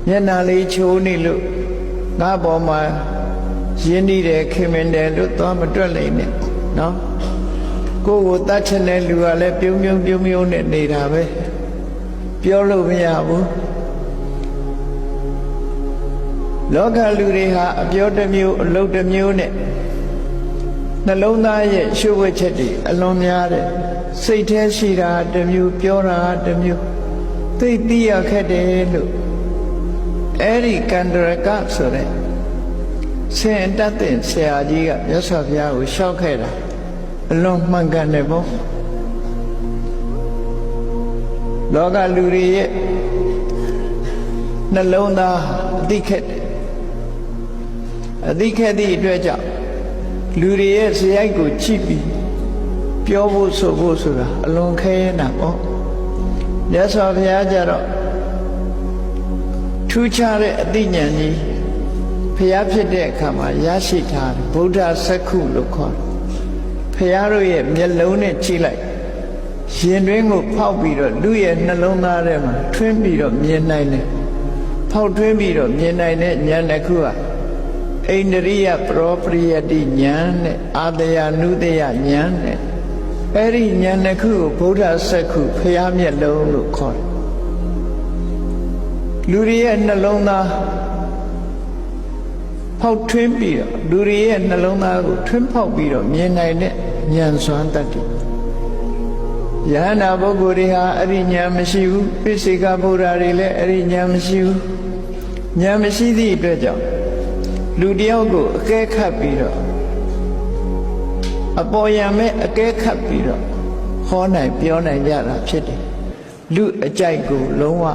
မျက်နှာလေးချိုးနေလို့ငါပေါ်မှာရင်းနှီးတယ်ခင်မင်တယ်လို့သွားမတွက်လိုက်နဲ့နော်ကိုယ်ကိုတတ်ချင်တဲ့လူကလည်းပြုံးနဲ့နေတာပဲပြောလို့မရဘူးလောကလူတွေဟာအပြောတစ်မျိုးအလုပ်တစ်မျိုးနဲ့နှလုံးသားရဲ့ရှုပ်ဝဲချက်တွေအလွန်များတယ်စိတ်ထဲရှိတာတစ်မျိုးပြောတာတစ်မျိုးသိသိရခက်တယ်လို့အဲ့ဒီကန္တရကဆိုတဲ့ဆင်တတ်တဲ့ဆရာကြီးကမြတ်စွာဘုရားကိုလျှောက်ခဲ့တာအလွန်မှန်ကန်တယ်ပေါ့လောကလူတွေရဲ့နှလုံးသားအသိခက်တယ်အသိခက်သည့်အတွက်ကြောင့်လူတွေရဲ့ဇယိုက်ကိုကြည့်ပြီးပြောဖို့ဆိုဖို့ဆိုတာအလွန်ခဲရင်တာပေါ့မြတ်စွာဘုရားကြတော့ထူးခြားတဲ့အသိဉာဏ်ကြီးဘုရားဖြစ်တဲ့အခါမှာရရှိထားတယ်ဗုဒ္ဓစက္ခုလို့ခေါ်တယ်ဘုရားတို့ရဲ့မျက်လုံးနဲ့ကြည့်လိုက်ရင်တွင်းကိုဖောက်ပြီးတော့လူရဲ့နှလုံးသားထဲမှာထွင်းပြီးတော့မြင်နိုင်တယ်ဖောက်ထွင်းပြီးတော့မြင်နိုင်တဲ့ဉာဏ်တစ်ခုကဣန္ဒြိယပရောပရိယတိဉာဏ်နဲ့အာတယနုတယဉာဏ်နဲ့အဲ့ဒီဉာဏ်တစ်ခုကိုဗုဒ္ဓစက္ခုဘုရားမျက်လုံးလို့ခေါ်တယ်လူတွေရဲ့နှလုံးသားဖောက်ထွင်းပြီးတော့လူတွေရဲ့နှလုံးသားကိုထွင်းဖောက်ပြီးတော့မြင်နိုင်တဲ့ဉာဏ်စွမ်းတတ်တယ်ယဟန္တာပုဂ္ဂိုလ်တွေဟာအဲ့ဒီဉာဏ်မရှိဘူးပိစိကဗုဒ္ဓတွေလည်းအဲ့ဒီဉာဏ်မရှိဘူးဉာဏ်မရှိသည့်အတွက်ကြောင့်လူတယောက်ကိုအကဲခတ်ပြီးတော့အပေါ်ယံမဲ့အကဲခတ်ပြီးတော့ဟောနိုင်ပြောနိုင်ကြတာဖြစ်တယ်လူအကြိုက်ကိုလုံးဝ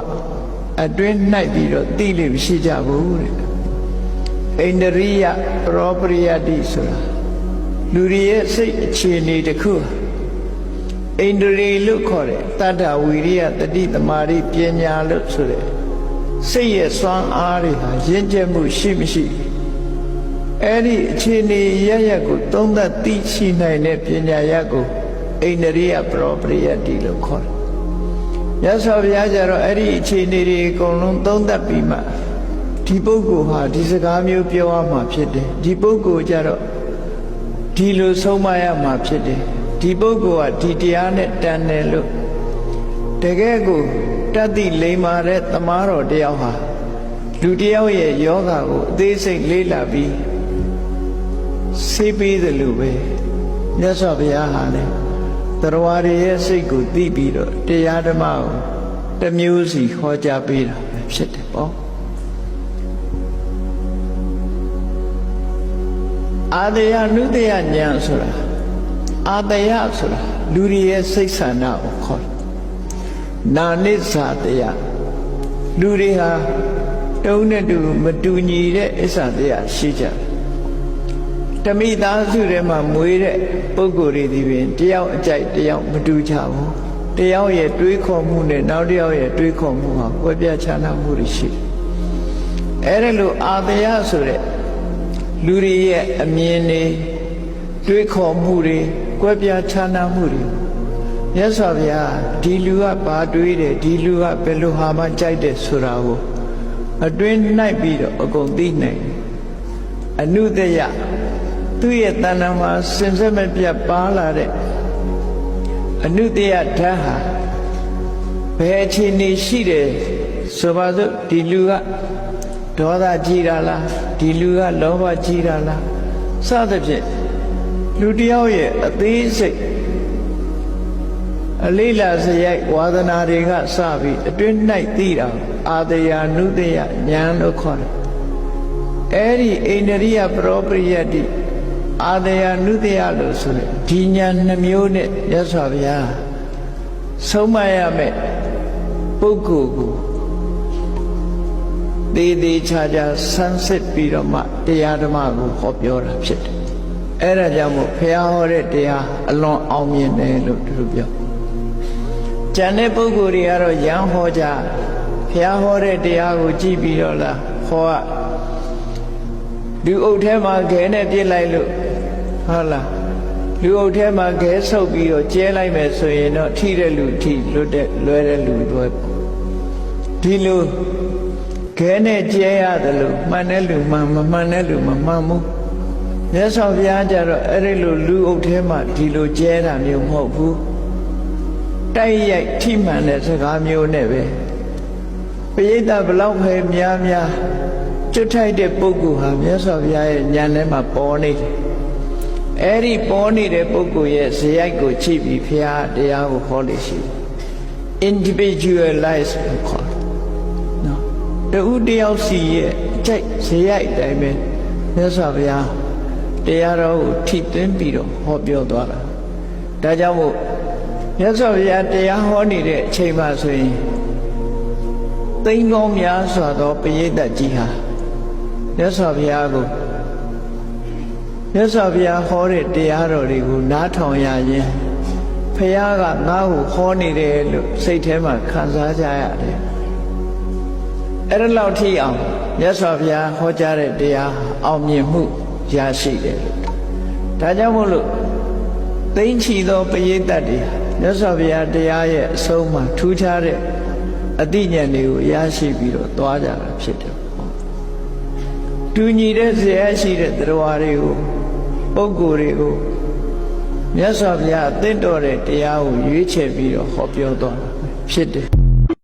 အတွင်းနှိုက်ပြီးတော့သိလို့မရှိကြဘူးတဲ့ဣန္ဒြိယပရောပရိယတိဆိုတာလူတွေရဲ့စိတ်အခြေအနေတစ်ခုဣန္ဒြေလို့ခေါ်တယ်တတ္တဝီရိယတတိတမာရိပညာလို့ဆိုတဲ့စိတ်ရဲ့စွမ်းအားတွေဟာရင့်ကျက်မှုရှိမရှိအဲ့ဒီအခြေအနေရရက်ကိုသုံးသပ်သိရှိနိုင်တဲ့ပညာရပ်ကိုဣန္ဒြိယပရောပရိယတိလို့ခေါ်တယ်မြတ်စွာဘုရားကျတော့အဲ့ဒီအခြေအနေတွေအကုန်လုံးသုံးသပ်ပြီးမှဒီပုဂ္ဂိုလ်ဟာဒီစကားမျိုးပြောရမှာဖြစ်တယ်ဒီပုဂ္ဂိုလ်ကျတော့ဒီလိုဆုံးမရမှာဖြစ်တယ်ဒီပုဂ္ဂိုလ်ကဒီတရားနဲ့တန်တယ်လို့တကယ်ကိုတတ်သိလိမ္မာတဲ့သမားတော်တယောက်ဟာလူတယောက်ရဲ့ယောဂကိုအသေးစိတ်လေ့လာပြီးဆေးပေးတယ်လို့ပဲမြတ်စွာဘုရားဟာလည်းတရားတွေရဲ့စိတ်ကိုသိပြီးတော့တရားဓမ္မကိုတစ်မျိုးစီဟောကြားပေးတာပဲဖြစ်တယ်ပေါ့အာတယနုတယဉာဏ်ဆိုတာအာတယဆိုတာလူတွေရဲ့စိတ်ဆန္ဒကိုခေါ်တယ်နာနိစ္စတယလူတွေဟာတုံးနဲ့တူမတူညီတဲ့အစ္ဆတရားရှိကြတယ်ဓမိသားစုထဲမှာမွေးတဲ့ပုဂ္ဂိုလ်တွေဒီပင်တယောက်အကြိုက်တယောက်မတူကြဘူးတယောက်ရဲ့တွေးခေါ်မှုနဲ့နောက်တယောက်ရဲ့တွေးခေါ်မှုဟာကွဲပြားခြားနားမှုတွေရှိတယ်အဲ့ဒါလို့အာတယဆိုတဲ့လူတွေရဲ့အမြင်တွေးခေါ်မှုတွေကွဲပြားခြားနားမှုတွေမြတ်စွာဘုရားဒီလူကဘာတွေးတယ်ဒီလူကဘယ်လိုဟာမှကြိုက်တယ်ဆိုတာကိုအတွင်းနှိုက်ပြီးတော့အကုန်သိနိုင်အနုတယသူ့ရဲ့တဏ္ဍာမှာစင်စစ်မပြတ်ပါလာတဲ့အနုတယဓာတ်ဟာဘယ်အခြေအနေရှိတယ်ဆိုပါစို့ဒီလူကဒေါသကြီးတာလားဒီလူကလောဘကြီးတာလားစသဖြင့်လူတယောက်ရဲ့အသေးစိတ်အလေးလာစရိုက်ဝါဒနာတွေကစပြီးအတွင်း၌သိတာအာတယနုတယဉာဏ်လို့ခေါ်တယ်အဲ့ဒီဣန္ဒြိယပရောပရိယတိအာတယနုတယလို့ဆိုတဲ့ဒီဉာဏ်နှမျိုးနဲ့မြတ်စွာဘုရားဆုံးမရမယ်ပုဂ္ဂိုလ်ကိုသေးချာချာဆန်းစစ်ပြီးတော့မှတရားဓမ္မကိုဟောပြောတာဖြစ်တယ်အဲ့ဒါကြောင့်မို့ဘုရားဟောတဲ့တရားအလွန်အောင်မြင်တယ်လို့သူတို့ပြောကျန်တဲ့ပုဂ္ဂိုလ်တွေကတော့ရမ်းဟောကြဘုရားဟောတဲ့တရားကိုကြည့်ပြီးတော့လားဟောလူအုပ်ထဲမှာခဲနဲ့ပြစ်လိုက်လို့ဟုတ်လားလူအုပ်ထဲမှာခဲဆုပ်ပြီးတော့ကျဲလိုက်မယ်ဆိုရင်တော့ထိတဲ့လူထိလွတ်တဲ့လွဲတဲ့လူလွဲဒီလို ခဲနဲ့ကျဲရတယ်လို့မှန်တဲ့လူမှန်မမှန်တဲ့လူမမှန်ဘူးမြတ်စွာဘုရားကြတော့အဲ့ဒီလိုလူအုပ်ထဲမှာဒီလိုကျဲတာမျိုးမဟုတ်ဘူးတိုက်ရိုက်ထိမှန်တဲ့စကားမျိုးနဲ့ပဲပရိသတ်ဘလောက်ပဲများများကျွတ်ထိုက်တဲ့ပုဂ္ဂိုလ်ဟာမြတ်စွာဘုရားရဲ့ဉာဏ်ထဲမှာပေါ်နေတယ်အဲ့ဒီပေါ်နေတဲ့ပုဂ္ဂိုလ်ရဲ့ဇေယိုက်ကိုချိပြီးဘုရားတရားကိုဟောလို့ရှိတယ် individualize ခေါ်နော်တူတယောက်စီရဲ့အကျိတ်ဇေယိုက်အတိုင်းပဲမြတ်စွာဘုရားတရားတော်ကိုထိသွင်းပြီးတော့ဟောပြောသွားတာဒါကြောင့်မို့မြတ်စွာဘုရားတရားဟောနေတဲ့အချိန်မှဆိုရင်သိန်းပေါင်းများစွာသောပရိသတ်ကြီးဟာမြတ်စွာဘုရားကိုမြတ်စွာဘုရားဟောတဲ့တရားတော်တွေကိုနားထောင်ရရင်ဘုရားကငါ့ကိုဟောနေတယ်လို့စိတ်ထဲမှာခံစားကြရတယ်အဲ့ဒါလောက်ထိအောင်မြတ်စွာဘုရားဟောကြားတဲ့တရားအောင်မြင်မှုရရှိတယ်လို့ဒါကြောင့်မို့လို့သိမ့်ချီသောပရိသတ်တွေမြတ်စွာဘုရားတရားရဲ့အဆုံးမှာထူးခြားတဲ့အသိဉာဏ်တွေကိုရရှိပြီးတော့သွားကြတာဖြစ်တယ်တူညီတဲ့ဇေယျရှိတဲ့တရားတွေကိုပုဂ္ဂိုလ်တွေကိုမြတ်စွာဘုရားအသင့်တော်တဲ့တရားကိုရွေးချယ်ပြီးတော့ဟောပြောသွားတာဖြစ်တယ်